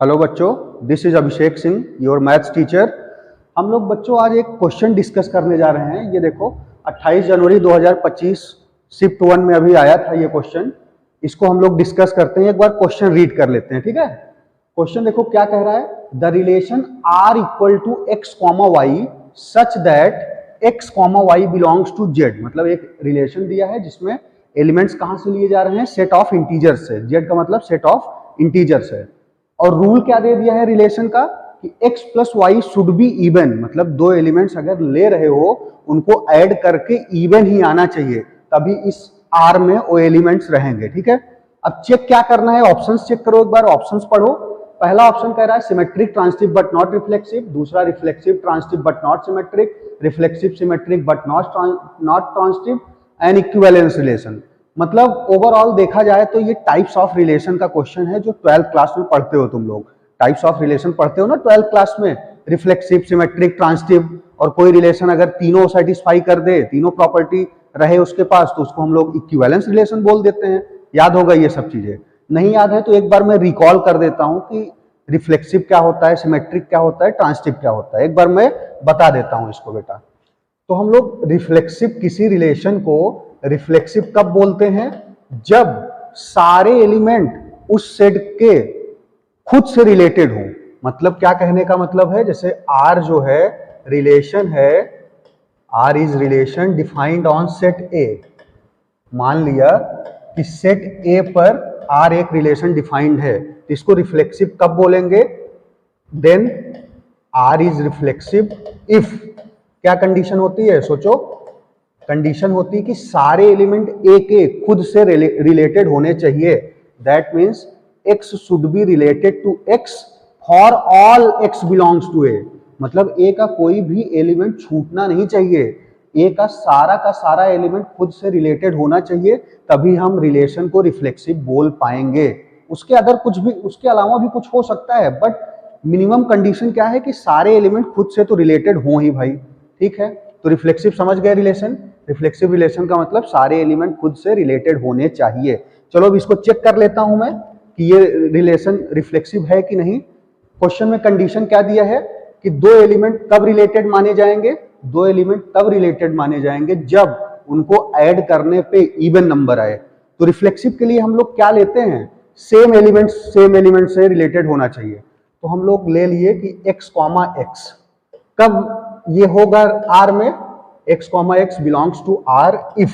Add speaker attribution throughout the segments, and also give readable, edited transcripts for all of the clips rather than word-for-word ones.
Speaker 1: Hello बच्चों, this is Abhishek Singh, your maths teacher. हम लोग बच्चों आज एक क्वेश्चन डिस्कस करने जा रहे हैं। ये देखो 28 जनवरी 2025 शिफ्ट 1 में अभी आया था ये क्वेश्चन। इसको हम लोग डिस्कस करते हैं। एक बार क्वेश्चन रीड कर लेते हैं, ठीक है। क्वेश्चन देखो क्या कह रहा है। The relation R equal to x comma y such that x comma y belongs to z. मतलब एक रिलेशन दिया है जिसमें एलिमेंट्स कहां से लिए जा रहे हैं, सेट ऑफ इंटीजर्स से। जेड का मतलब सेट ऑफ इंटीजर्स है। और रूल क्या दे दिया है रिलेशन का कि x plus why should be even. मतलब दो एलिमेंट्स अगर ले रहे हो उनको ऐड करके इवन ही आना चाहिए, तभी इस R में वो एलिमेंट्स रहेंगे, ठीक है। अब चेक क्या करना है, ऑप्शंस चेक करो एक बार, ऑप्शंस पढ़ो। पहला ऑप्शन कह रहा है symmetric transitive but not reflexive, दूसरा reflexive transitive but not symmetric, reflexive symmetric but not transitive and equivalence relation. मतलब ओवरऑल देखा जाए तो ये टाइप्स ऑफ रिलेशन का क्वेश्चन है जो 12th क्लास में पढ़ते हो तुम लोग। टाइप्स ऑफ रिलेशन पढ़ते हो ना 12th क्लास में, रिफ्लेक्सिव, सिमेट्रिक, ट्रांसटिव। और कोई रिलेशन अगर तीनों सेटिस्फाई कर दे, तीनों प्रॉपर्टी रहे उसके पास, तो उसको हम लोग इक्विवेलेंस रिलेशन बोल देते हैं। याद होगा ये सब चीजें। नहीं याद है तो एक बार मैं रिकॉल कर देता हूं कि रिफ्लेक्सिव क्या होता है, सिमेट्रिक क्या होता है, ट्रांसटिव क्या होता है। एक बार मैं बता देता हूं इसको बेटा। तो हम लोग रिफ्लेक्सिव किसी रिलेशन को रिफ्लेक्सिव कब बोलते हैं, जब सारे एलिमेंट उस सेट के खुद से रिलेटेड हो। मतलब क्या कहने का मतलब है, जैसे आर जो है रिलेशन है, R is relation defined on set A. मान लिया कि सेट ए पर आर एक रिलेशन डिफाइंड है, तो इसको रिफ्लेक्सिव कब बोलेंगे, then R is reflexive if क्या कंडीशन होती है, सोचो। कंडीशन होती है कि सारे एलिमेंट ए के खुद से रिलेटेड होने चाहिए। That means x should be related to x for all x belongs to A. मतलब ए का कोई भी एलिमेंट छूटना नहीं चाहिए, ए का सारा एलिमेंट खुद से रिलेटेड होना चाहिए, तभी हम रिलेशन को रिफ्लेक्सिव बोल पाएंगे। उसके अदर कुछ भी, उसके अलावा भी कुछ हो सकता है, बट मिनिमम कंडीशन क्या है कि सारे एलिमेंट खुद से तो रिलेटेड हो ही भाई, ठीक है। तो रिफ्लेक्सिव समझ गए रिलेशन। रिफ्लेक्सिव रिलेशन का मतलब सारे एलिमेंट खुद से रिलेटेड होने चाहिए। चलो अब इसको चेक कर लेता हूं मैं कि ये रिलेशन रिफ्लेक्सिव है कि नहीं। क्वेश्चन में कंडीशन क्या दिया है कि दो एलिमेंट कब रिलेटेड माने जाएंगे, दो एलिमेंट तब रिलेटेड माने जाएंगे जब उनको ऐड करने पे इवन नंबर आए। तो रिफ्लेक्सिव के लिए हम लोग क्या लेते हैं, सेम एलिमेंट से रिलेटेड होना चाहिए। तो हम लोग ले लिए कि x कॉमा एक्स, कब ये होगा R में, x comma x belongs to R if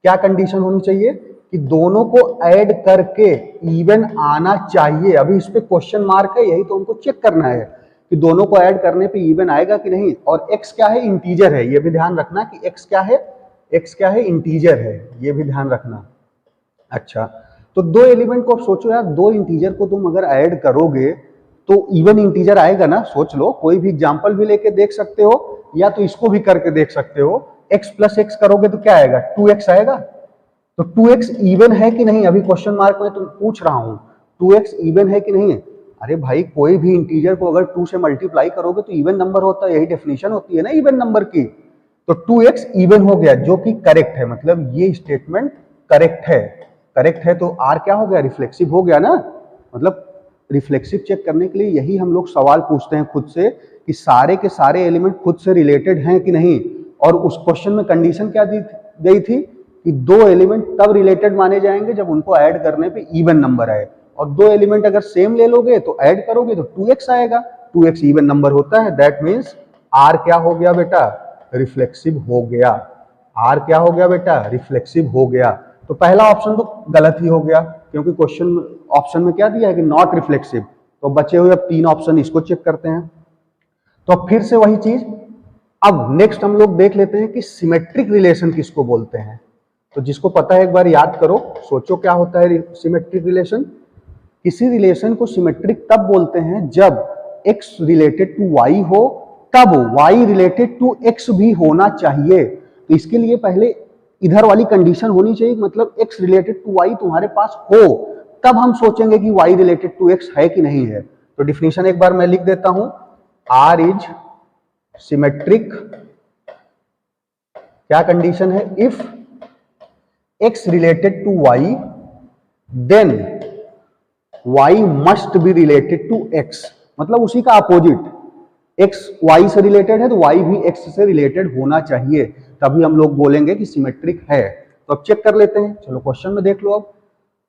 Speaker 1: क्या कंडीशन होनी चाहिए कि दोनों को ऐड करके इवन आना चाहिए। अभी इस पे क्वेश्चन मार्क है, यही तो हमको चेक करना है कि दोनों को ऐड करने पे इवन आएगा कि नहीं। और x क्या है, इंटीजर है, ये भी ध्यान रखना कि x क्या है, x क्या है, इंटीजर है, ये भी ध्यान रखना। अच्छा, तो दो एलिमेंट को अब सोचो यार, दो इंटीजर को तुम अगर ऐड करोगे तो इवन इंटीजर आएगा ना। सोच लो, कोई भी एग्जांपल भी लेके देख सकते हो, या तो इसको भी करके देख सकते हो। x प्लस एक्स करोगे तो क्या आएगा, 2x आएगा। तो 2x इवन है कि नहीं, अभी क्वेश्चन मार्क में तुम पूछ रहा हूं 2x इवन है कि नहीं है। अरे भाई, कोई भी इंटीजर को अगर 2 से मल्टीप्लाई करोगे तो इवन नंबर होता है, यही डेफिनेशन होती है ना इवन नंबर की। तो 2x इवन हो गया, जो कि करेक्ट है। मतलब ये स्टेटमेंट करेक्ट है। करेक्ट है तो R क्या हो गया, रिफ्लेक्सिव हो गया ना। मतलब रिफ्लेक्सिव चेक करने के लिए यही हम लोग सवाल पूछते हैं खुद से कि सारे के सारे एलिमेंट खुद से रिलेटेड हैं कि नहीं। और उस क्वेश्चन में कंडीशन क्या दी गई थी कि दो एलिमेंट तब रिलेटेड माने जाएंगे जब उनको ऐड करने पे इवन नंबर आए। और दो एलिमेंट अगर सेम ले लोगे तो ऐड करोगे तो 2x आएगा, 2x इवन नंबर होता है। दैट मीन्स R क्या हो गया बेटा, रिफ्लेक्सिव हो गया। R क्या हो गया बेटा, रिफ्लेक्सिव हो गया। तो पहला ऑप्शन तो गलत ही हो गया, क्योंकि क्वेश्चन ऑप्शन में क्या दिया है कि नॉट रिफ्लेक्सिव। तो बचे हुए अब 3 ऑप्शन, इसको चेक करते हैं। तो अब फिर से वही चीज, अब नेक्स्ट हम लोग देख लेते हैं कि सिमेट्रिक रिलेशन किसको बोलते हैं। तो जिसको पता है एक बार याद करो, सोचो क्या होता है सिमेट्रिक रिलेशन। किसी रिलेशन को सिमेट्रिक तब बोलते हैं जब x रिलेटेड टू y हो, तब y रिलेटेड टू x भी होना चाहिए। तो इसके लिए पहले इधर वाली कंडीशन होनी चाहिए, मतलब x रिलेटेड टू y तुम्हारे पास हो, तब हम सोचेंगे कि y रिलेटेड टू x है कि नहीं है। तो डिफिनेशन एक बार मैं लिख देता हूं, R इज सिमेट्रिक, क्या कंडीशन है, if x related to y then y must be related to x, मतलब उसी का अपोजिट, x y से रिलेटेड है तो y भी x से रिलेटेड होना चाहिए, तभी हम लोग बोलेंगे कि सिमेट्रिक है। तो अब चेक कर लेते हैं, चलो क्वेश्चन में देख लो।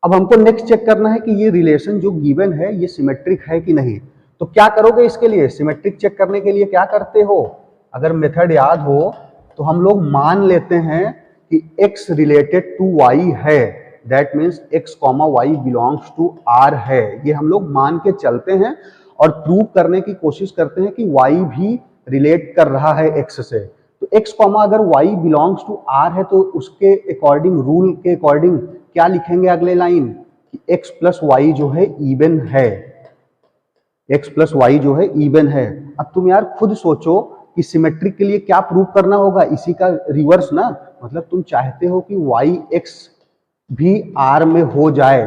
Speaker 1: अब हमको नेक्स्ट चेक करना है कि ये रिलेशन जो गिवन है ये सिमेट्रिक है कि नहीं। तो क्या करोगे इसके लिए, सिमेट्रिक चेक करने के लिए क्या करते हो, अगर मेथड याद हो तो हम लोग मान लेते हैं कि x रिलेटेड टू y है, that means x comma y belongs to r है, ये हम लोग मान के चलते हैं और प्रूव करने की कोशिश करते हैं कि y भी रिलेट कर रहा है x से। तो x कॉमा अगर y बिलोंग्स टू r है तो उसके अकॉर्डिंग, रूल के अकॉर्डिंग क्या लिखेंगे अगले लाइन कि x प्लस वाई जो है इवन है, x प्लस वाई जो है इवन है। अब तुम यार खुद सोचो कि सिमेट्रिक के लिए क्या प्रूव करना होगा, इसी का रिवर्स ना, मतलब तुम चाहते हो कि y x भी r में हो जाए।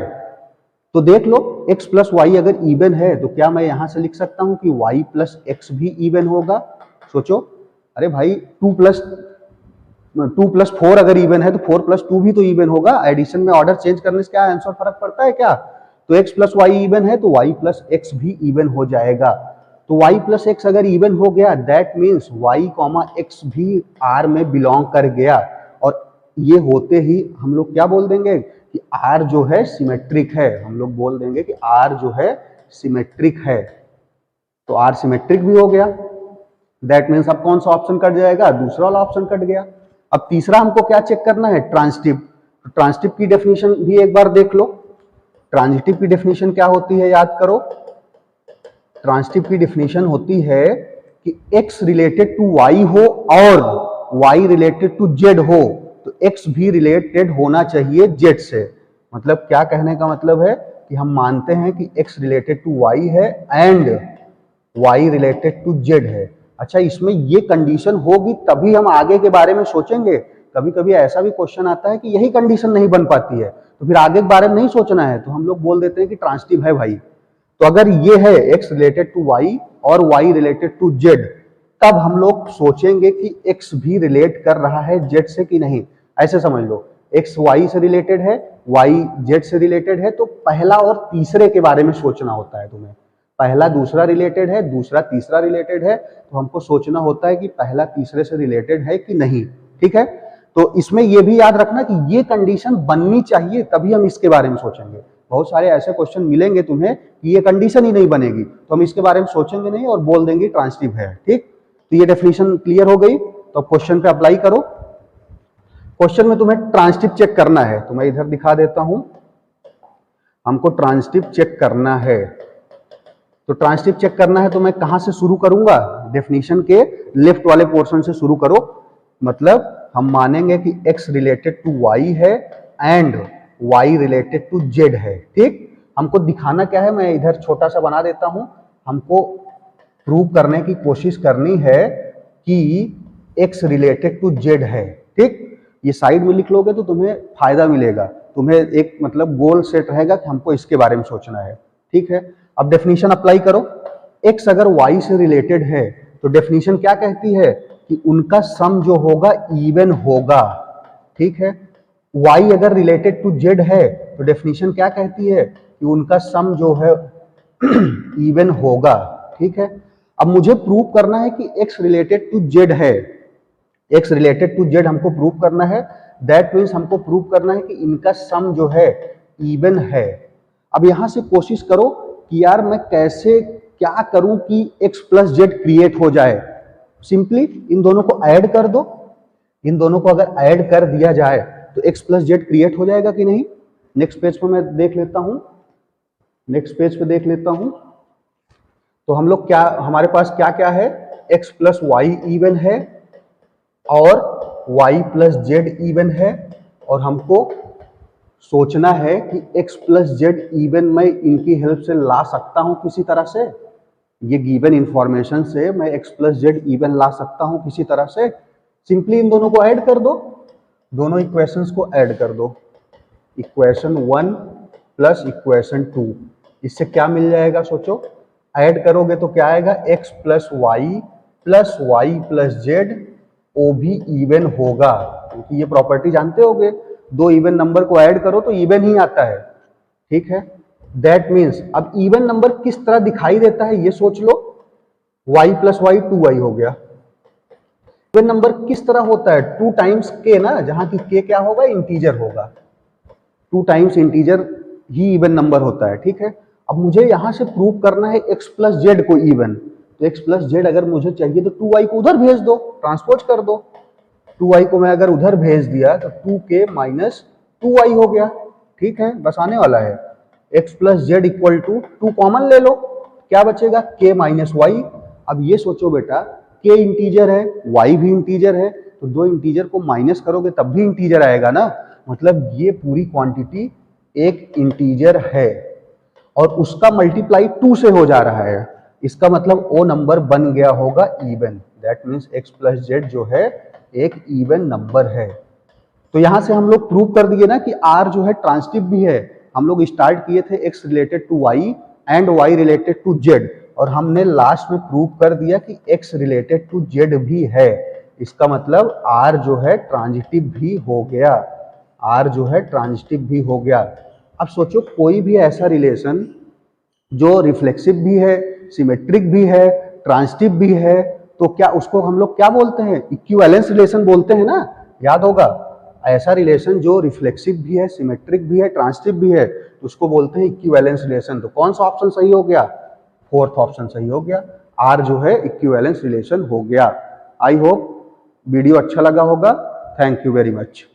Speaker 1: तो देख लो x प्लस वाई अगर इवन है तो क्या मैं यहां से लिख सकता हूं कि y प्लस एक्स भी इवन होगा। सोचो, अरे भाई 2 प्लस 4 अगर इवन है तो 4 प्लस 2 भी तो इवन होगा। एडिशन में ऑर्डर चेंज करने से क्या आंसर फर्क पड़ता है क्या। तो x प्लस वाई इवन है तो y प्लस एक्स भी इवन हो जाएगा। तो y प्लस एक्स अगर इवन हो गया that means y comma x भी r में बिलोंग कर गया, और ये होते ही हम लोग क्या बोल देंगे कि r जो है सिमेट्रिक है, हम लोग बोल देंगे कि r जो है सिमेट्रिक है। तो r सिमेट्रिक भी हो गया, दैट मीन्स अब कौन सा ऑप्शन कट जाएगा, दूसरा वाला ऑप्शन कट गया। अब तीसरा हमको क्या चेक करना है, ट्रांजिटिव। तो ट्रांजिटिव की डेफिनेशन भी एक बार देख लो। ट्रांजिटिव की डेफिनेशन क्या होती है याद करो, ट्रांजिटिव की डेफिनेशन होती है कि x रिलेटेड टू y हो और y रिलेटेड टू z हो तो x भी रिलेटेड होना चाहिए z से। मतलब क्या कहने का मतलब है कि हम मानते हैं कि x रिलेटेड टू y है and y related to z है। अच्छा, इसमें ये कंडीशन होगी तभी हम आगे के बारे में सोचेंगे। कभी कभी ऐसा भी क्वेश्चन आता है कि यही कंडीशन नहीं बन पाती है तो फिर आगे के बारे में नहीं सोचना है, तो हम लोग बोल देते हैं कि ट्रांजिटिव है भाई। तो अगर ये है x रिलेटेड टू y और y रिलेटेड टू z, तब हम लोग सोचेंगे कि x भी रिलेट कर रहा है z से कि नहीं। ऐसे समझ लो, x y से रिलेटेड है, y z से रिलेटेड है, तो पहला और तीसरे के बारे में सोचना होता है तुम्हें। पहला दूसरा रिलेटेड है, दूसरा तीसरा रिलेटेड है, तो हमको सोचना होता है कि पहला तीसरे से रिलेटेड है कि नहीं। ठीक है, तो इसमें यह भी याद रखना कि ये कंडीशन बननी चाहिए तभी हम इसके बारे में सोचेंगे। बहुत सारे ऐसे क्वेश्चन मिलेंगे तुम्हें कि ये कंडीशन ही नहीं बनेगी तो हम इसके बारे में सोचेंगे नहीं और बोल देंगे ट्रांजिटिव है। ठीक, तो ये डेफिनेशन क्लियर हो गई। तो क्वेश्चन पे अप्लाई करो। क्वेश्चन में तुम्हें ट्रांजिटिव चेक करना है, तो मैं इधर दिखा देता हूं। हमको ट्रांजिटिव चेक करना है, तो ट्रांजिटिव चेक करना है तो मैं कहां से शुरू करूंगा, डेफिनेशन के लेफ्ट वाले पोर्शन से शुरू करो। मतलब हम मानेंगे कि x रिलेटेड टू y है and y related to z है। ठीक, हमको दिखाना क्या है, मैं इधर छोटा सा बना देता हूं। हमको प्रूव करने की कोशिश करनी है कि x रिलेटेड टू z है। ठीक, ये साइड में लिख लोगे तो तुम्हें फायदा मिलेगा, तुम्हें एक मतलब गोल सेट रहेगा कि हमको इसके बारे में सोचना है। ठीक है, अब डेफिनेशन अप्लाई करो। x अगर y से रिलेटेड है तो डेफिनेशन क्या कहती है कि उनका सम जो होगा इवन होगा। ठीक है, y अगर रिलेटेड टू z है तो डेफिनेशन क्या कहती है कि उनका सम जो है इवन होगा। ठीक है, अब मुझे प्रूव करना है कि x रिलेटेड टू z है, x रिलेटेड टू z हमको प्रूव करना है। दैट मीन्स हमको प्रूव करना है कि इनका सम जो है इवन है। अब यहां से कोशिश करो कि यार मैं कैसे क्या करूं कि x प्लस जेड क्रिएट हो जाए। सिंपली इन दोनों को ऐड कर दो, इन दोनों को अगर ऐड कर दिया जाए तो x प्लस जेड क्रिएट हो जाएगा कि नहीं। नेक्स्ट पेज पे मैं देख लेता हूं, नेक्स्ट पेज पे देख लेता हूं। तो हम लोग क्या, हमारे पास क्या क्या है, x प्लस वाई इवन है और y प्लस जेड इवन है, और हमको सोचना है कि x प्लस जेड इवन मैं इनकी हेल्प से ला सकता हूं किसी तरह से। ये गिवन इंफॉर्मेशन से मैं x प्लस जेड इवन ला सकता हूं किसी तरह से। सिंपली इन दोनों को ऐड कर दो, दोनों इक्वेशंस को ऐड कर दो। इक्वेशन 1 प्लस इक्वेशन 2, इससे क्या मिल जाएगा सोचो। ऐड करोगे तो क्या आएगा, x plus y plus z, वो भी इवन होगा क्योंकि ये प्रॉपर्टी जानते होगे, दो इवन नंबर को ऐड करो तो इवन ही आता है। ठीक है, दैट मीन्स अब इवन नंबर किस तरह दिखाई देता है ये सोच लो, y प्लस वाई 2y हो गया। इवन नंबर किस तरह होता है, 2 टाइम्स k ना, जहां की k क्या होगा, इंटीजर होगा। 2 टाइम्स इंटीजर ही इवन नंबर होता है, ठीक है। अब मुझे यहां से प्रूव करना है x प्लस जेड को इवन, तो x प्लस जेड अगर मुझे चाहिए तो 2y को उधर भेज दो, ट्रांसपोज कर दो। 2y को मैं अगर उधर भेज दिया तो 2k माइनस 2y हो गया, ठीक है, बस आने वाला है। x plus z equal to 2 common ले लो, क्या बचेगा, k माइनस वाई। अब ये सोचो बेटा, k इंटीजर है, y भी इंटीजर है, तो दो इंटीजर को माइनस करोगे तब भी इंटीजर आएगा ना, मतलब ये पूरी क्वांटिटी एक इंटीजर है और उसका मल्टीप्लाई 2 से हो जा रहा है, इसका मतलब वो नंबर बन गया होगा even. That means x plus Z जो है एक इवन नंबर है। तो यहां से हम लोग प्रूव कर दिए ना कि r जो है ट्रांजिटिव भी है। हम लोग स्टार्ट किए थे x related to y and y related to z, और हमने लास्ट में प्रूव कर दिया कि x रिलेटेड टू z भी है। इसका मतलब r जो है ट्रांजिटिव भी हो गया, r जो है ट्रांजिटिव भी हो गया। अब सोचो कोई भी ऐसा रिलेशन जो रिफ्लेक्सिव भी है, सिमेट्रिक भी है, ट्रांजिटिव भी है, तो क्या उसको हम लोग क्या बोलते हैं, इक्विवेलेंस रिलेशन बोलते हैं ना, याद होगा। ऐसा रिलेशन जो रिफ्लेक्सिव भी है, सिमेट्रिक भी है, ट्रांजिटिव भी है, तो उसको बोलते हैं इक्विवेलेंस रिलेशन। तो कौन सा ऑप्शन सही हो गया, फोर्थ ऑप्शन सही हो गया, आर जो है इक्विवेलेंस रिलेशन हो गया। आई होप वीडियो अच्छा लगा होगा। Thank you very much.